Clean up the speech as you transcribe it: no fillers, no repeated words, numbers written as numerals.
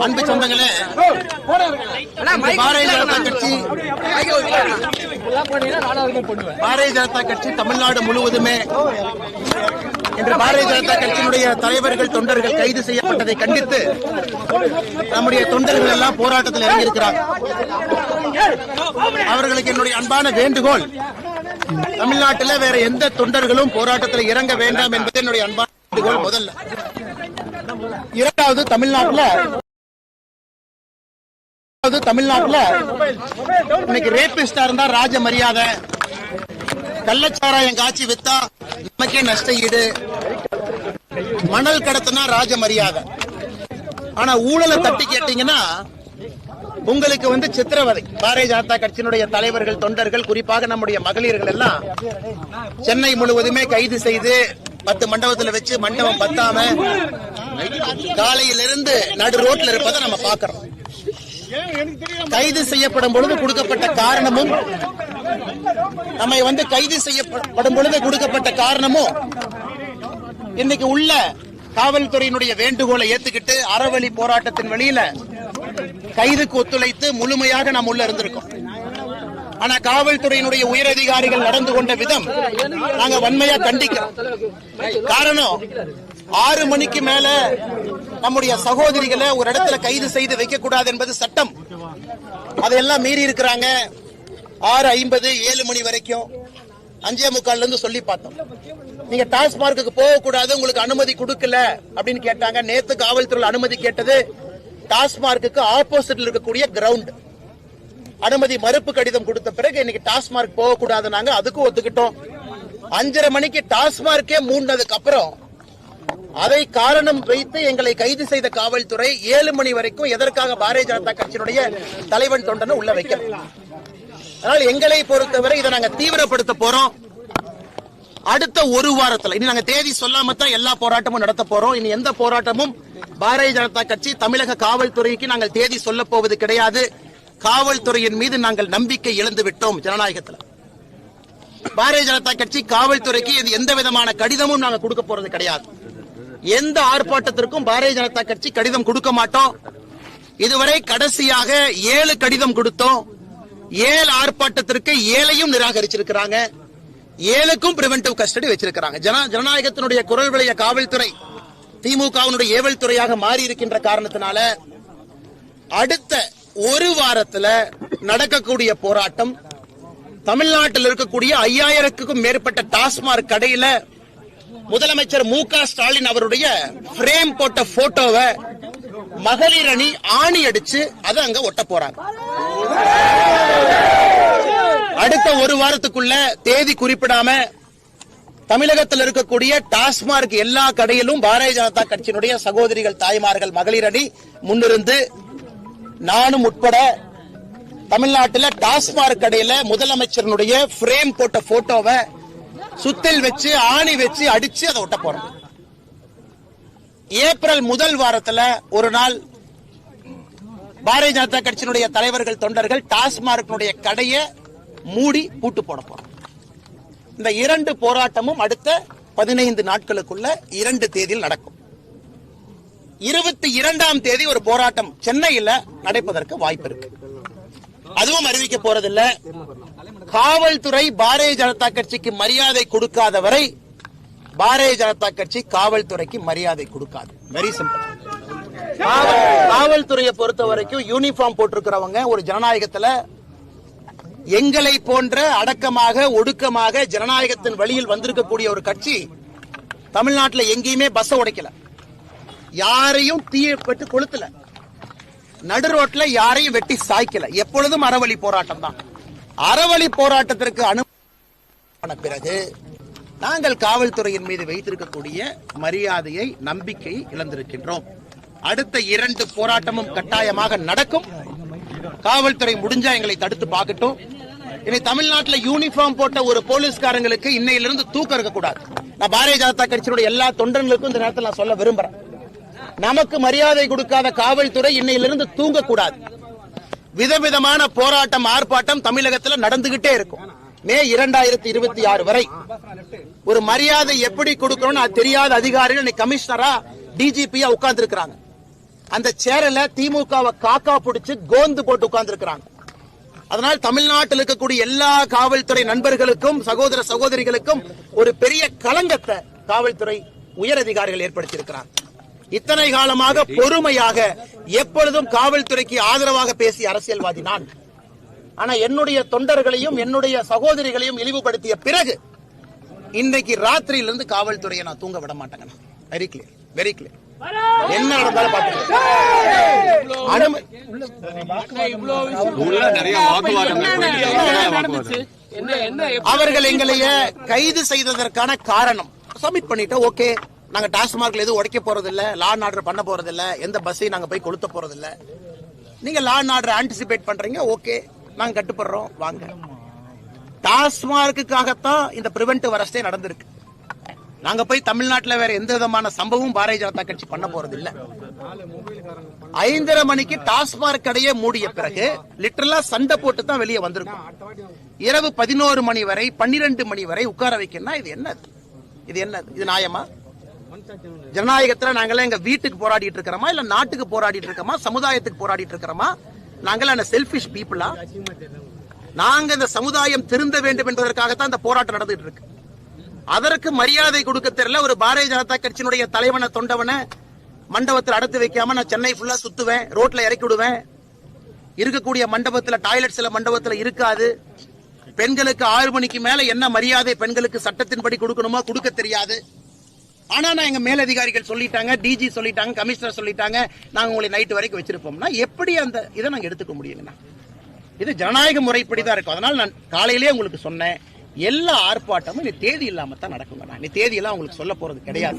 அன்பு சொந்தங்களே, பாரதிய ஜனதா கட்சி தமிழ்நாடு முழுவதுமே இன்று பாரதிய ஜனதா கட்சியினுடைய தலைவர்கள் தொண்டர்கள் கைது செய்யப்பட்டதை கண்டித்து நம்முடைய தொண்டர்கள் எல்லாம் போராட்டத்தில் இறங்கியிருக்கிறார். அவர்களுக்கு என்னுடைய அன்பான வேண்டுகோள், தமிழ்நாட்டில் வேற எந்த தொண்டர்களும் போராட்டத்தில் இறங்க வேண்டாம் என்பது என்னுடைய அன்பான வேண்டுகோள். முதல்ல. இரண்டாவது, தமிழ்நாட்டுல இன்னைக்கு ரேபிஸ்டா இருந்தா ராஜ மரியாதை, கள்ளச்சாராயம் காட்சி வித்தா நமக்கே நஷ்ட ஈடு, மணல் கடத்தினா ராஜ மரியாதை. ஆனா ஊழலை தட்டி கேட்டீங்கன்னா உங்களுக்கு சித்திரவதை. பாரதிய ஜனதா கட்சியினுடைய தலைவர்கள் தொண்டர்கள் குறிப்பாக நம்முடைய மகளிர்கள் எல்லாம் சென்னை முழுவதுமே கைது செய்து 10 மண்டபத்தில் வச்சு மண்டபம் பத்தாம காலையிலிருந்து நடு ரோட்ல இருப்பதை நம்ம பார்க்கிறோம். கைது செய்யப்படும் பொழுது கொடுக்கப்பட்ட காரணமும் கைது செய்யப்படும் பொழுது கொடுக்கப்பட்ட காரணமும் இன்னைக்கு உள்ள காவல்துறையினுடைய வேண்டுகோளை ஏத்துக்கிட்டு அறவழி போராட்டத்தின் வழியில கைதுக்கு ஒத்துழைத்து முழுமையாக நாம் உள்ள இருந்திருக்கோம். ஆனா காவல்துறையினுடைய உயரதிகாரிகள் நடந்து கொண்ட விதம் நாங்க வன்மையா கண்டிக்கிறோம். காரணம், 6 மணிக்கு மேல நம்முடைய சகோதரிகளை ஒரு இடத்துல கைது செய்து வைக்க கூடாது என்பது சட்டம். அதையெல்லாம் மீறி இருக்கிறாங்க. 6:50 7 மணி வரைக்கும் 5:45 இருந்து சொல்லி பார்த்தோம். நீங்க டாஸ்மார்க்கு போக கூடாது, உங்களுக்கு அனுமதி கொடுக்கல அப்படின்னு கேட்டாங்க. நேத்து காவல்துறை அனுமதி கேட்டது டாஸ்மார்க்கு ஆப்போசிட்ல இருக்கக்கூடிய கிரவுண்ட். அனுமதி மறுப்பு கடிதம் கொடுத்த பிறகு இன்னைக்கு டாஸ்மார்க் போக கூடாது, நாங்க அதுக்கும் ஒத்துக்கிட்டோம். 5:30 மணிக்கு டாஸ்மார்க்கே மூடினதுக்கு அப்புறம் அதை காரணம் வைத்து எங்களை கைது செய்த காவல்துறை 7 மணி வரைக்கும் எதற்காக பாரதிய ஜனதா கட்சியினுடைய தலைவன் தொண்டனை உள்ள வைக்கல. அதனால எங்களை பொறுத்தவரை இதை நாங்க தீவிரப்படுத்த போறோம். அடுத்த ஒரு வாரத்துல, இனி நாங்க தேதி சொல்லாம தான் எல்லா போராட்டமும் நடத்த போறோம். இனி எந்த போராட்டமும் பாரதிய ஜனதா கட்சி தமிழக காவல்துறைக்கு நாங்கள் தேதி சொல்ல போவது கிடையாது. காவல்துறையின் மீது நாங்கள் நம்பிக்கை இழந்து விட்டோம். ஜனநாயகத்தில் பாரதிய ஜனதா கட்சி காவல்துறைக்கு எந்த விதமான கடிதமும் நாங்கள் கொடுக்க போறது கிடையாது. எந்த ஆர்ப்பாட்டத்திற்கும் பாரதிய ஜனதா கட்சி கடிதம் கொடுக்க மாட்டோம். இதுவரை கடைசியாக 7 கடிதம் கொடுத்தோம். 7 ஆர்ப்பாட்டத்திற்கு 7ஐயும் நிராகரிச்சிருக்கிறாங்க. 7க்கும் பிரிவென்டிவ் கஸ்டடி வச்சிருக்கிறாங்க. ஜனநாயகத்தினுடைய குரல் விளைய காவல்துறை திமுகவினுடைய ஏவல் துறையாக மாறி இருக்கின்ற காரணத்தினால அடுத்த ஒரு வாரத்தில் நடக்கக்கூடிய போராட்டம் தமிழ்நாட்டில் இருக்கக்கூடிய 5000க்கும் மேற்பட்ட டாஸ்மாக் கடையில முதலமைச்சர் மு.க. ஸ்டாலின் அவருடைய பிரேம் போட்ட போட்டோவை மகளிர் அணி ஆணி அடிச்சு அதை அங்க ஒட்ட போறாங்க. அடுத்த ஒரு வாரத்துக்குள்ள தேதி குறிப்பிடாம தமிழகத்தில் இருக்கக்கூடிய டாஸ்மாக் எல்லா கடையிலும் பாரதிய ஜனதா கட்சியினுடைய சகோதரிகள், தாய்மார்கள், மகளிர் அணி முன்னிருந்து நானும் உட்பட தமிழ்நாட்டில் டாஸ்மாக் கடையில முதலமைச்சருடைய பிரேம் போட்ட போட்டோவை சுத்தில் வச்சு ஆணி வச்சு அடிச்சு அதை ஒட்ட போறோம். ஏப்ரல் முதல் வாரத்தில் ஒரு நாள் பாரதிய ஜனதா கட்சியினுடைய தலைவர்கள் தொண்டர்கள் டாஸ்மாக் கடையை மூடி பூட்டு போட போறோம். இந்த 2 போராட்டமும் அடுத்த 15 நாட்களுக்குள்ள 2 தேதியில் நடக்கும். 22ஆம் தேதி ஒரு போராட்டம் சென்னையில் நடப்பதற்கு வாய்ப்பு இருக்கு. அதுவும் அறிவிக்க போறதில்ல. காவல்துறை பாரதிய ஜனதா கட்சிக்கு மரியாதை கொடுக்காத வரை பாரதிய ஜனதா கட்சி காவல்துறைக்கு மரியாதை கொடுக்காது. Very simple. காவல்துறையை பொறுத்த வரைக்கும் யூனிஃபார்ம் போட்டிருக்கிறவங்க ஒரு ஜனநாயகத்தில் எங்களை போன்ற அடக்கமாக ஒடுக்கமாக ஜனநாயகத்தின் வழியில் வந்திருக்கக்கூடிய ஒரு கட்சி தமிழ்நாட்டில் எங்கேயுமே பஸ் உடைக்கல, யாரையும் தீயை பட்டு கொளுத்தல, நடு ரோட்ல யாரையும் வெட்டி சாய்க்கல. எப்பொழுதும் அறவழி போராட்டம் தான். அறவழி போராட்டத்திற்கு அனுமதி பிறகு நாங்கள் காவல்துறையின் மீது வைத்திருக்கக்கூடிய மரியாதையை, நம்பிக்கையை இழந்திருக்கின்றோம். அடுத்த 2 போராட்டமும் கட்டாயமாக நடக்கும். காவல்துறை முடிஞ்சா எங்களை தடுத்து பார்க்கட்டும். இனி தமிழ்நாட்டில் யூனிஃபார்ம் போட்ட ஒரு போலீஸ்காரங்களுக்கு இன்னையிலிருந்து தூக்கம் இருக்கக்கூடாது. நான் பாரதிய ஜனதா கட்சியினுடைய எல்லா தொண்டர்களுக்கும் இந்த நேரத்தில் நான் சொல்ல விரும்புறேன். நமக்கு மரியாதை கொடுக்காத காவல்துறை இன்னையிலிருந்து தூங்கக்கூடாது. விதவிதமான போராட்டம், ஆர்ப்பாட்டம் தமிழகத்தில் நடந்துகிட்டே இருக்கும். மே 2026 வரை ஒரு மரியாதை எப்படி கொடுக்கணும்னு தெரியாத அதிகாரிகள் கமிஷனரா, டிஜிபியா உட்கார்ந்து இருக்கிறாங்க. அந்த சேரல திமுகவை காக்கா பிடிச்சு கோந்து போட்டு உட்கார்ந்து இருக்கிறாங்க. அதனால் தமிழ்நாட்டில் இருக்கக்கூடிய எல்லா காவல்துறை நண்பர்களுக்கும் சகோதர சகோதரிகளுக்கும் ஒரு பெரிய களங்கத்தை காவல்துறை உயர் அதிகாரிகள் ஏற்படுத்தி இருக்கிறார். இத்தனை காலமாக பொறுமையாக எப்பொழுதும் காவல்துறைக்கு ஆதரவாக பேசிய அரசியல்வாதி நான். ஆனா என்னுடைய தொண்டர்களையும் என்னுடைய சகோதரிகளையும் இழிவுபடுத்திய பிறகு இன்னைக்கு ராத்திரியிலிருந்து காவல்துறையை நான் தூங்க விட மாட்டேங்க. Very clear, very clear. என்ன நடந்தாலும் பாத்துக்கலாம். அவர்கள் எங்களைய கைது செய்ததற்கான காரணம் சப்மிட் பண்ணிட்டு ஓகே, நாங்க டாஸ்மார்க்ல எதுவும் உடைக்க போறது இல்ல, லா அண்ட் ஆர்டர் பண்ண போறது இல்ல, எந்த பஸ்ஸையும் நாங்க போய் கொளுத்த போறது இல்ல, நீங்க லா அண்ட் ஆர்டர் ஆன்டிசிபேட் பண்றீங்க, ஓகே நாங்க கட்டுப்படுறோம் வாங்க. டாஸ்மார்க்குக்காகத்தான் இந்த பிரிவென்டிவ் அரெஸ்டே நடந்திருக்கு. நாங்க போய் தமிழ்நாட்டில் வேற எந்த விதமான சம்பவம் பாரதிய ஜனதா கட்சி பண்ண போறது இல்ல. 5:30 மணிக்கு டாஸ்மார்க் கடையே மூடிய பிறகு லிட்டரலா சண்டை போட்டு தான் வெளியே வந்திருக்கும். இரவு 11 மணி வரை 12 மணி வரை உட்கார வைக்கணும். இது என்னது? இது என்னது? இது நியாயமா? ஜனநாயகத்துல நாங்களே எங்க வீட்டுக்கு போராடிட்டு இருக்கிறோமா, இல்ல நாட்டுக்கு போராடிட்டு இருக்கோமா, சமுதாயத்துக்கு போராடிட்டு இருக்கிறோமா? நாங்கள செல்பிஷ் பீப்புளா? நாங்க இந்த சமுதாயம் திருந்த வேண்டும் என்பதற்காகத்தான் இந்த போராட்டம் நடந்துட்டு இருக்கு. அதற்கு மரியாதை கொடுக்க தெரியல. ஒரு பாரதிய ஜனதா கட்சியினுடைய தலைவனை தொண்டவனை மண்டபத்தில் அடைத்து வைக்காம நான் சென்னை ஃபுல்லா சுத்துவேன், ரோட்ல இறக்கி விடுவேன். இருக்கக்கூடிய மண்டபத்தில் டாய்லெட் சில மண்டபத்தில் இருக்காது. பெண்களுக்கு 6 மணிக்கு மேல என்ன மரியாதை பெண்களுக்கு சட்டத்தின்படி கொடுக்கணுமோ கொடுக்க தெரியாது. ஆனா நான் எங்க மேலதிகாரிகள் சொல்லிட்டாங்க, டிஜி சொல்லிட்டாங்க, கமிஷனர் சொல்லிட்டாங்க, நாங்க உங்களை நைட்டு வரைக்கும் வச்சிருப்போம்னா எப்படி அந்த இதை நாங்க எடுத்துக்க முடியுங்கண்ணா? இது ஜனநாயக முறைப்படிதான் இருக்கும். அதனால நான் காலையிலேயே உங்களுக்கு சொன்னேன், எல்லா ஆர்ப்பாட்டமும் நீ தேதி இல்லாம தான் நடக்குங்க. நீ தேதி எல்லாம் உங்களுக்கு சொல்ல போறது கிடையாது.